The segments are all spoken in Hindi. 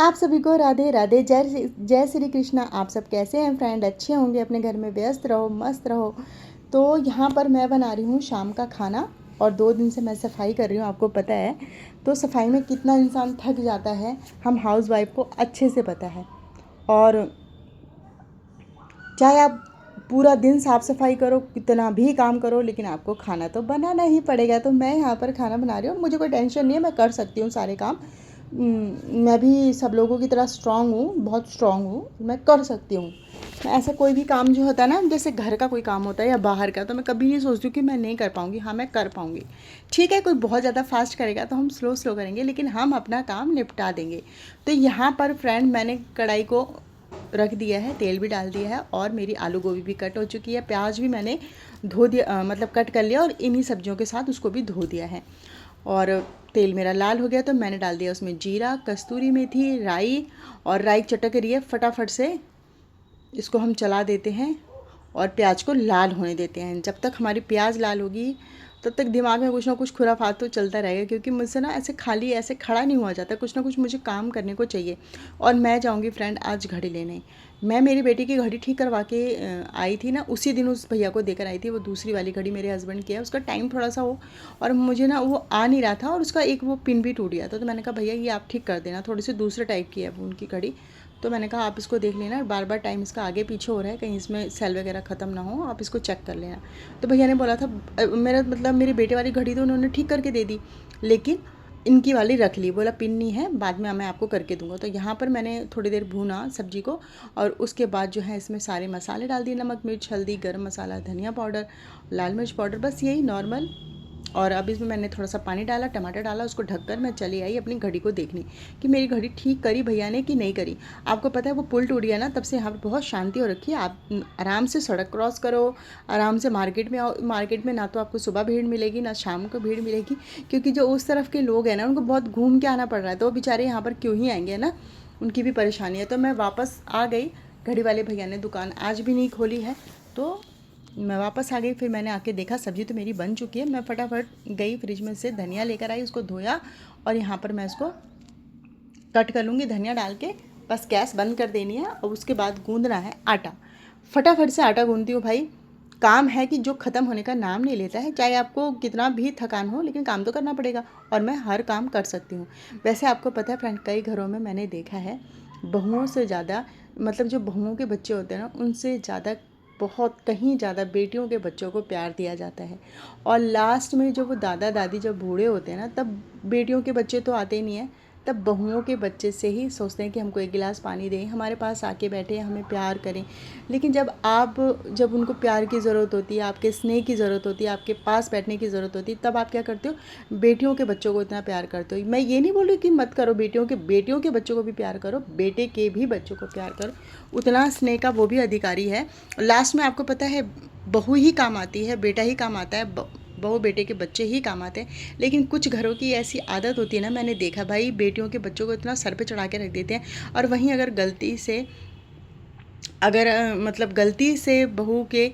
आप सभी को राधे राधे, जय श्री कृष्णा। आप सब कैसे हैं फ्रेंड? अच्छे होंगे, अपने घर में व्यस्त रहो, मस्त रहो। तो यहाँ पर मैं बना रही हूँ शाम का खाना और 2 दिन से मैं सफाई कर रही हूँ, आपको पता है। तो सफाई में कितना इंसान थक जाता है, हम हाउस वाइफ को अच्छे से पता है। और चाहे आप पूरा दिन साफ़ सफाई करो, कितना भी काम करो, लेकिन आपको खाना तो बनाना ही पड़ेगा। तो मैं यहाँ पर खाना बना रही हूँ, मुझे कोई टेंशन नहीं है, मैं कर सकती हूँ सारे काम। मैं भी सब लोगों की तरह स्ट्रांग हूँ, बहुत स्ट्रांग हूँ, मैं कर सकती हूँ। मैं ऐसा कोई भी काम जो होता है ना, जैसे घर का कोई काम होता है या बाहर का, तो मैं कभी नहीं सोचती हूँ कि मैं नहीं कर पाऊँगी। हाँ, मैं कर पाऊँगी। ठीक है, कोई बहुत ज़्यादा फास्ट करेगा तो हम स्लो स्लो करेंगे, लेकिन हम अपना काम निपटा देंगे। तो यहाँ पर फ्रेंड मैंने कढ़ाई को रख दिया है, तेल भी डाल दिया है और मेरी आलू गोभी भी कट हो चुकी है, प्याज भी मैंने धो दिया, मतलब कट कर लिया और इन्हीं सब्जियों के साथ उसको भी धो दिया है। और तेल मेरा लाल हो गया तो मैंने डाल दिया उसमें जीरा, कस्तूरी मेथी, राई। और राई चटक रही है, फटाफट से इसको हम चला देते हैं और प्याज को लाल होने देते हैं। जब तक हमारी प्याज लाल होगी तब तक दिमाग में कुछ ना कुछ खुराफात तो चलता रहेगा, क्योंकि मुझसे ना ऐसे खाली ऐसे खड़ा नहीं हुआ जाता, कुछ ना कुछ मुझे काम करने को चाहिए। और मैं जाऊंगी फ्रेंड आज घड़ी लेने। मैं मेरी बेटी की घड़ी ठीक करवा के आई थी ना, उसी दिन उस भैया को देकर आई थी। वो दूसरी वाली घड़ी मेरे हस्बैंड की है, उसका टाइम थोड़ा सा हो और मुझे ना वो आ नहीं रहा था और उसका एक वो पिन भी टूट गया था। तो मैंने कहा भैया ये आप ठीक कर देना, थोड़ी सी दूसरे टाइप की है वो उनकी घड़ी। तो मैंने कहा आप इसको देख लेना, बार बार टाइम इसका आगे पीछे हो रहा है, कहीं इसमें सेल वगैरह ख़त्म ना हो, आप इसको चेक कर लेना। तो भैया ने बोला था मेरा मतलब मेरी बेटे वाली घड़ी तो उन्होंने ठीक करके दे दी, लेकिन इनकी वाली रख ली। बोला पिन नहीं है, बाद में मैं आपको करके दूंगा। तो यहाँ पर मैंने थोड़ी देर भूना सब्जी को और उसके बाद जो है इसमें सारे मसाले डाल दिए, नमक, मिर्च, हल्दी, गरम मसाला, धनिया पाउडर, लाल मिर्च पाउडर, बस यही नॉर्मल। और अब इसमें मैंने थोड़ा सा पानी डाला, टमाटर डाला, उसको ढककर मैं चली आई अपनी घड़ी को देखने कि मेरी घड़ी ठीक करी भैया ने कि नहीं करी। आपको पता है वो पुल टूट गया ना, तब से यहाँ पर बहुत शांति हो रखी है। आप आराम से सड़क क्रॉस करो, आराम से मार्केट में आओ। मार्केट में ना तो आपको सुबह भीड़ मिलेगी ना शाम को भीड़ मिलेगी, क्योंकि जो उस तरफ के लोग हैं ना उनको बहुत घूम के आना पड़ रहा है, तो वो बेचारे यहाँ पर क्यों ही आएंगे ना, उनकी भी परेशानी है। तो मैं वापस आ गई, घड़ी वाले भैया ने दुकान आज भी नहीं खोली है, तो मैं वापस आ गई। फिर मैंने आके देखा सब्ज़ी तो मेरी बन चुकी है। मैं फटाफट गई फ्रिज में से धनिया लेकर आई, उसको धोया और यहाँ पर मैं इसको कट कर लूँगी धनिया डाल के। बस गैस बंद कर देनी है और उसके बाद गूंदना है आटा। फटाफट से आटा गूंदती हूँ भाई। काम है कि जो ख़त्म होने का नाम नहीं लेता है, चाहे आपको कितना भी थकान हो, लेकिन काम तो करना पड़ेगा और मैं हर काम कर सकती हूँ। वैसे आपको पता है फ्रेंड, कई घरों में मैंने देखा है बहुओं से ज़्यादा, मतलब जो बहुओं के बच्चे होते हैं ना उनसे ज़्यादा, बहुत कहीं ज़्यादा बेटियों के बच्चों को प्यार दिया जाता है। और लास्ट में जो वो दादा दादी जब बूढ़े होते हैं ना, तब बेटियों के बच्चे तो आते ही नहीं हैं, तब बहुओं के बच्चे से ही सोचते हैं कि हमको एक गिलास पानी दें, हमारे पास आके बैठे, हमें प्यार करें। लेकिन जब उनको प्यार की ज़रूरत होती है, आपके स्नेह की ज़रूरत होती है, आपके पास बैठने की ज़रूरत होती है, तब आप क्या करते हो? बेटियों के बच्चों को इतना प्यार करते हो। मैं ये नहीं बोल रही कि मत करो, बेटियों के बच्चों को भी प्यार करो, बेटे के भी बच्चों को प्यार करो, उतना स्नेह का वो भी अधिकारी है। लास्ट में आपको पता है बहू ही काम आती है, बेटा ही काम आता है, बहू बेटे के बच्चे ही काम आते हैं। लेकिन कुछ घरों की ऐसी आदत होती है ना, मैंने देखा भाई, बेटियों के बच्चों को इतना सर पे चढ़ा के रख देते हैं। और वहीं अगर गलती से, मतलब गलती से बहू के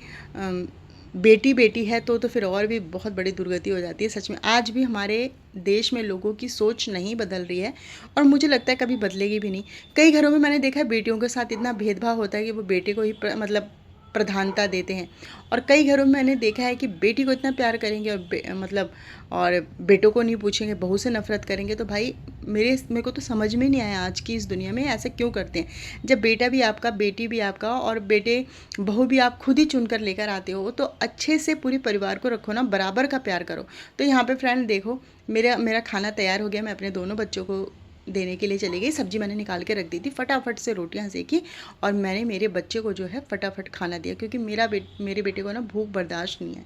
बेटी बेटी है तो फिर और भी बहुत बड़ी दुर्गति हो जाती है। सच में आज भी हमारे देश में लोगों की सोच नहीं बदल रही है और मुझे लगता है कभी बदलेगी भी नहीं। कई घरों में मैंने देखा है बेटियों के साथ इतना भेदभाव होता है कि वो बेटे को ही मतलब प्रधानता देते हैं। और कई घरों में मैंने देखा है कि बेटी को इतना प्यार करेंगे और मतलब और बेटों को नहीं पूछेंगे, बहू से नफरत करेंगे। तो भाई मेरे को तो समझ में नहीं आया आज की इस दुनिया में ऐसे क्यों करते हैं। जब बेटा भी आपका, बेटी भी आपका और बेटे बहू भी आप खुद ही चुनकर लेकर आते हो, तो अच्छे से पूरे परिवार को रखो ना, बराबर का प्यार करो। तो यहाँ पे फ्रेंड देखो, मेरा खाना तैयार हो गया। मैं अपने दोनों बच्चों को देने के लिए चली गई। सब्जी मैंने निकाल के रख दी थी, फटाफट से रोटियां सेकी और मैंने मेरे बच्चे को जो है फटाफट खाना दिया, क्योंकि मेरे बेटे को ना भूख बर्दाश्त नहीं है।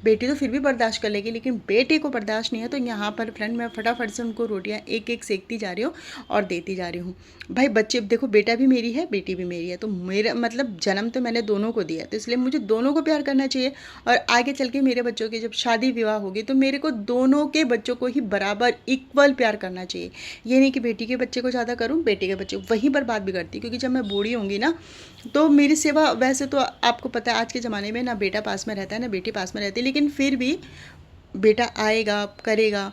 बेटी तो फिर भी बर्दाश्त कर लेगी, लेकिन बेटे को बर्दाश्त नहीं है। तो यहाँ पर फ्रेंड मैं फटाफट से उनको रोटियाँ एक एक सेकती जा रही हूँ और देती जा रही हूँ। भाई बच्चे देखो, बेटा भी मेरी है, बेटी भी मेरी है, तो मेरा मतलब जन्म तो मैंने दोनों को दिया, तो इसलिए मुझे दोनों को प्यार करना चाहिए। और आगे चल के मेरे बच्चों की जब शादी विवाह होगी तो मेरे को दोनों के बच्चों को ही बराबर इक्वल प्यार करना चाहिए। ये नहीं कि बेटी के बच्चे को ज़्यादा करूँ, बेटे के बच्चे वहीं पर बात बिगड़ती, क्योंकि जब मैं बूढ़ी होंगी ना तो मेरी सेवा, वैसे तो आपको पता है आज के ज़माने में ना बेटा पास में रहता है ना बेटी पास में रहती है, लेकिन फिर भी बेटा आएगा, करेगा,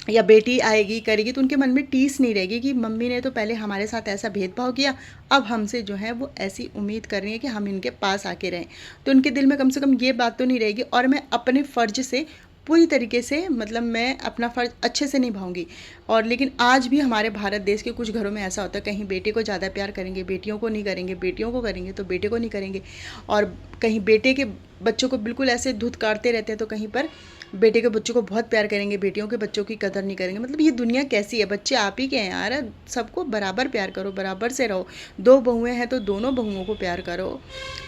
या बेटी आएगी करेगी तो उनके मन में टीस नहीं रहेगी कि मम्मी ने तो पहले हमारे साथ ऐसा भेदभाव किया, अब हमसे जो है वो ऐसी उम्मीद कर रही है कि हम इनके पास आके रहें। तो उनके दिल में कम से कम ये बात तो नहीं रहेगी। और मैं अपने फ़र्ज़ से पूरी तरीके से, मतलब मैं अपना फ़र्ज़ अच्छे से निभाऊंगी। और लेकिन आज भी हमारे भारत देश के कुछ घरों में ऐसा होता है, कहीं बेटे को ज़्यादा प्यार करेंगे, बेटियों को नहीं करेंगे, बेटियों को करेंगे तो बेटे को नहीं करेंगे। और कहीं बेटे के बच्चों को बिल्कुल ऐसे धुतकारते रहते हैं, तो कहीं पर बेटे के बच्चों को बहुत प्यार करेंगे, बेटियों के बच्चों की कदर नहीं करेंगे। मतलब ये दुनिया कैसी है, बच्चे आप ही के हैं यार, सबको बराबर प्यार करो, बराबर से रहो। दो बहुएं हैं तो दोनों बहुओं को प्यार करो,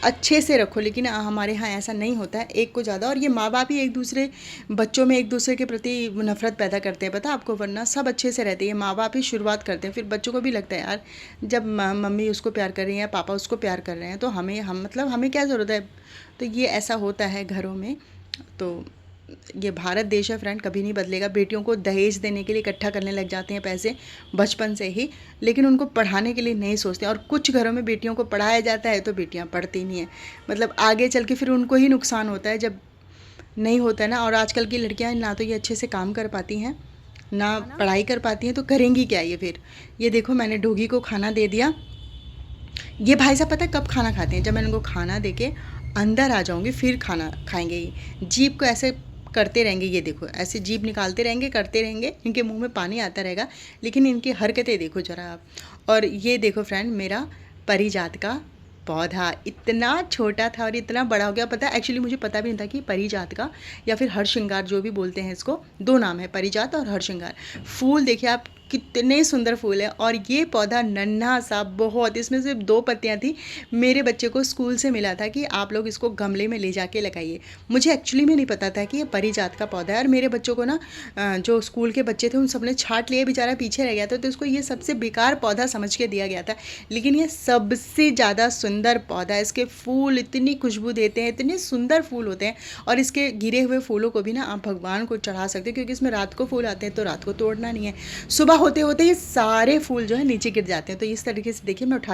अच्छे से रखो। लेकिन हमारे यहाँ ऐसा नहीं होता है, एक को ज़्यादा। और ये माँ बाप ही एक दूसरे बच्चों में एक दूसरे के प्रति नफरत पैदा करते हैं, पता है आपको, वरना सब अच्छे से रहते हैं। माँ बाप ही शुरुआत करते हैं, फिर बच्चों को भी लगता है यार जब मम्मी उसको प्यार कर रही है या पापा उसको प्यार कर रहे हैं तो हमें क्या ज़रूरत है। तो ये ऐसा होता है घरों में। तो ये भारत देश है फ्रेंड, कभी नहीं बदलेगा। बेटियों को दहेज देने के लिए इकट्ठा करने लग जाते हैं पैसे बचपन से ही, लेकिन उनको पढ़ाने के लिए नहीं सोचते। और कुछ घरों में बेटियों को पढ़ाया जाता है तो बेटियां पढ़ती नहीं हैं। मतलब आगे चल के फिर उनको ही नुकसान होता है जब नहीं होता है ना। और आजकल की लड़कियां ना तो ये अच्छे से काम कर पाती हैं ना पढ़ाई कर पाती हैं, तो करेंगी क्या ये फिर। ये देखो मैंने डोगी को खाना दे दिया। ये भाई साहब पता है कब खाना खाते हैं, जब मैं इनको खाना दे के अंदर आ जाऊंगी फिर खाना खाएंगे। ये जीभ को ऐसे करते रहेंगे, ये देखो ऐसे जीभ निकालते रहेंगे, करते रहेंगे, इनके मुंह में पानी आता रहेगा, लेकिन इनकी हरकतें देखो ज़रा आप। और ये देखो फ्रेंड, मेरा परिजात का पौधा इतना छोटा था और इतना बड़ा हो गया। पता है एक्चुअली मुझे पता भी नहीं था कि परिजात का या फिर हरश्रृंगार जो भी बोलते हैं इसको, दो नाम है, परिजात और हरश्रृंगार। फूल देखिए आप कितने सुंदर फूल है। और ये पौधा नन्हा सा बहुत, इसमें सिर्फ दो पत्तियां थी। मेरे बच्चे को स्कूल से मिला था कि आप लोग इसको गमले में ले जाके लगाइए। मुझे एक्चुअली में नहीं पता था कि ये परिजात का पौधा है। और मेरे बच्चों को ना जो स्कूल के बच्चे थे उन सब ने छांट लिए, बेचारा पीछे रह गया था, तो इसको ये सबसे बेकार पौधा समझ के दिया गया था। लेकिन ये सबसे ज़्यादा सुंदर पौधा है। इसके फूल इतनी खुशबू देते हैं, इतने सुंदर फूल होते हैं। और इसके गिरे हुए फूलों को भी ना आप भगवान को चढ़ा सकते हो, क्योंकि इसमें रात को फूल आते हैं तो रात को तोड़ना नहीं है। सुबह होते होते ये सारे फूल जो है नीचे गिर जाते हैं। तो इस तरीके से देखिए मैं उठा